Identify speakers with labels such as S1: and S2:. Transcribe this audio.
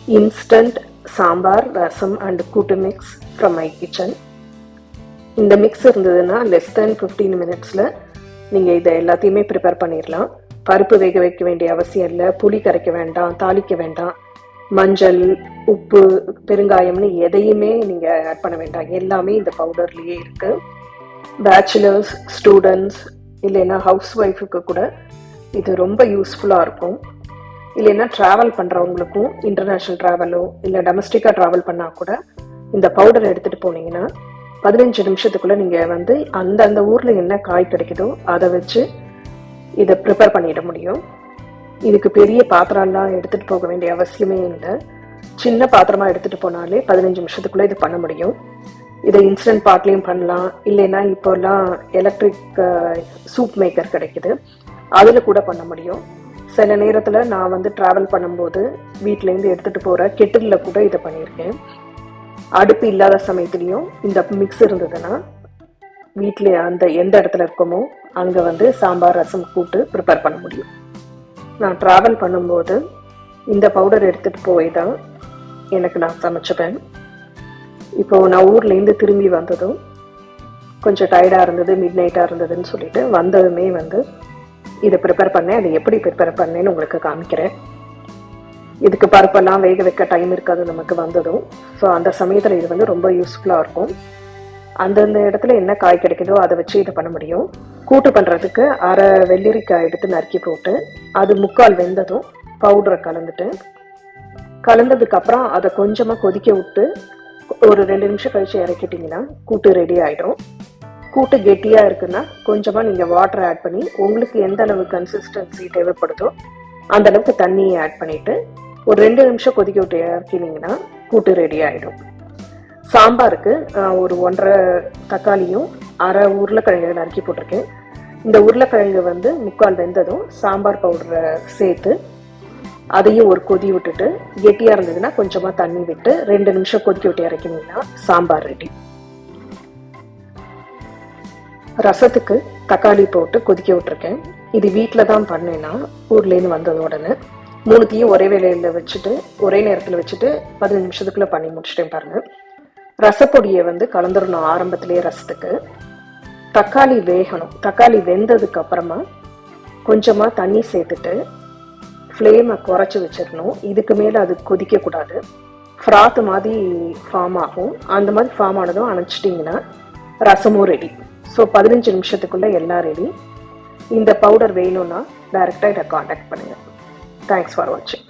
S1: instant sambar, rasam and கூட்டு mix from my kitchen. இந்த mix இருந்ததுன்னா less than 15 minutesல நீங்கள் இதை எல்லாத்தையுமே ப்ரிப்பேர் பண்ணிடலாம். பருப்பு வேக வைக்க வேண்டிய அவசியம் இல்லை, புளி கரைக்க வேண்டாம், தாளிக்க வேண்டாம், மஞ்சள், உப்பு, பெருங்காயம்னு எதையுமே நீங்கள் ஆட் பண்ண வேண்டாம். எல்லாமே இந்த பவுடர்லேயே இருக்குது. பேச்சுலர்ஸ், ஸ்டூடெண்ட்ஸ் இல்லைன்னா ஹவுஸ் ஒய்ஃபுக்கு கூட இது ரொம்ப யூஸ்ஃபுல்லாக இருக்கும். இல்லைன்னா ட்ராவல் பண்ணுறவங்களுக்கும், இன்டர்நேஷ்னல் ட்ராவலோ இல்லை டொமஸ்டிக்காக ட்ராவல் பண்ணால் கூட இந்த பவுடரை எடுத்துகிட்டு போனீங்கன்னா 15 நிமிஷத்துக்குள்ளே நீங்கள் வந்து அந்தந்த ஊரில் என்ன காய் கிடைக்குதோ அதை வச்சு இதை ப்ரிப்பேர் பண்ணிட முடியும். இதுக்கு பெரிய பாத்திரம்லாம் எடுத்துகிட்டு போக வேண்டிய அவசியமே இல்லை. சின்ன பாத்திரமாக எடுத்துகிட்டு போனாலே 15 நிமிஷத்துக்குள்ளே இது பண்ண முடியும். இதை இன்ஸ்டன்ட் பாட்லேயும் பண்ணலாம், இல்லைன்னா இப்போல்லாம் எலக்ட்ரிக் சூப் மேக்கர் கிடைக்குது, அதில் கூட பண்ண முடியும். சில நேரத்தில் நான் வந்து ட்ராவல் பண்ணும்போது வீட்டிலேருந்து எடுத்துகிட்டு போகிற கெட்டிலில் கூட இதை பண்ணியிருக்கேன். அடுப்பு இல்லாத சமயத்துலேயும் இந்த மிக்ஸ் இருந்ததுன்னா வீட்டில் அந்த எந்த இடத்துல இருக்கோமோ அங்கே வந்து சாம்பார், ரசம், கூட்டு ப்ரிப்பேர் பண்ண முடியும். நான் ட்ராவல் பண்ணும்போது இந்த பவுடர் எடுத்துகிட்டு போய் தான் நான் சமைச்சுப்பேன். இப்போது நான் ஊர்லேருந்து திரும்பி வந்ததும் கொஞ்சம் டயர்டாக இருந்தது, மிட் நைட்டாக இருந்ததுன்னு சொல்லிட்டு வந்ததுமே வந்து இதை ப்ரிப்பேர் பண்ணேன். அதை எப்படி ப்ரிப்பேர் பண்ணேன்னு உங்களுக்கு காமிக்கிறேன். இதுக்கு பருப்பெல்லாம் வேக வைக்க டைம் இருக்காது நமக்கு வந்ததும். ஸோ அந்த சமயத்தில் இது வந்து ரொம்ப யூஸ்ஃபுல்லாக இருக்கும். அந்தந்த இடத்துல என்ன காய் கிடைக்குதோ அதை வச்சு இதை பண்ண முடியும். கூட்டு பண்ணுறதுக்கு அரை வெள்ளரிக்காய் எடுத்து நறுக்கி போட்டு அது முக்கால் வெந்ததும் பவுடரை கலந்ததுக்கப்புறம் அதை கொஞ்சமாக கொதிக்க விட்டு ஒரு 2 நிமிஷம் கழிச்சு இறக்கிட்டிங்கன்னா கூட்டு ரெடி ஆகிடும். கூட்டு கெட்டியாக இருக்குன்னா கொஞ்சமாக நீங்கள் வாட்டர் ஆட் பண்ணி உங்களுக்கு எந்த அளவு கன்சிஸ்டன்சி தேவைப்படுதோ அந்த அளவுக்கு தண்ணியை ஆட் பண்ணிவிட்டு ஒரு 2 நிமிஷம் கொதிக்க விட்டு இறக்கினீங்கன்னா கூட்டு ரெடி ஆகிடும். சாம்பாருக்கு ஒரு 1.5 தக்காளியும் அரை உருளைக்கிழங்கு நறுக்கி போட்டிருக்கேன். இந்த உருளைக்கிழங்கு வந்து முக்கால் வெந்ததும் சாம்பார் பவுடரை சேர்த்து அதையும் ஒரு கொதி விட்டுட்டு கெட்டியாக இருந்ததுன்னா கொஞ்சமாக தண்ணி விட்டு 2 நிமிஷம் கொதிக்க விட்டு இறக்கினீங்கன்னா சாம்பார் ரெடி. ரசத்துக்கு தக்காளி போட்டு கொதிக்க விட்டுருக்கேன். இது வீட்டில் தான் பண்ணேன்னா ஊர்லேருந்து வந்தது உடனே 3த்தையும் ஒரே வேலையில் வச்சுட்டு ஒரே நேரத்தில் வச்சுட்டு 15 நிமிஷத்துக்குள்ளே பண்ணி முடிச்சுட்டேன் பாருங்கள். ரசப்பொடியை வந்து கலந்துடணும் ஆரம்பத்திலேயே ரசத்துக்கு. தக்காளி வேகணும். தக்காளி வெந்ததுக்கு அப்புறமா கொஞ்சமாக தண்ணி சேர்த்துட்டு ஃப்ளேமை குறைச்சி வச்சிடணும். இதுக்கு மேலே அது கொதிக்கக்கூடாது. ஃப்ராத்து மாதிரி ஃபார்ம் ஆகும். அந்த மாதிரி ஃபார்ம் ஆனதும் அணைச்சிட்டிங்கன்னா ரசமும் ரெடி. ஸோ 15 நிமிஷத்துக்குள்ளே எல்லாம் ரெடி. இந்த பவுடர் வேணும்னா டைரெக்டாக இதை காண்டாக்ட் பண்ணுங்கள். தேங்க்ஸ் ஃபார் வாட்சிங்.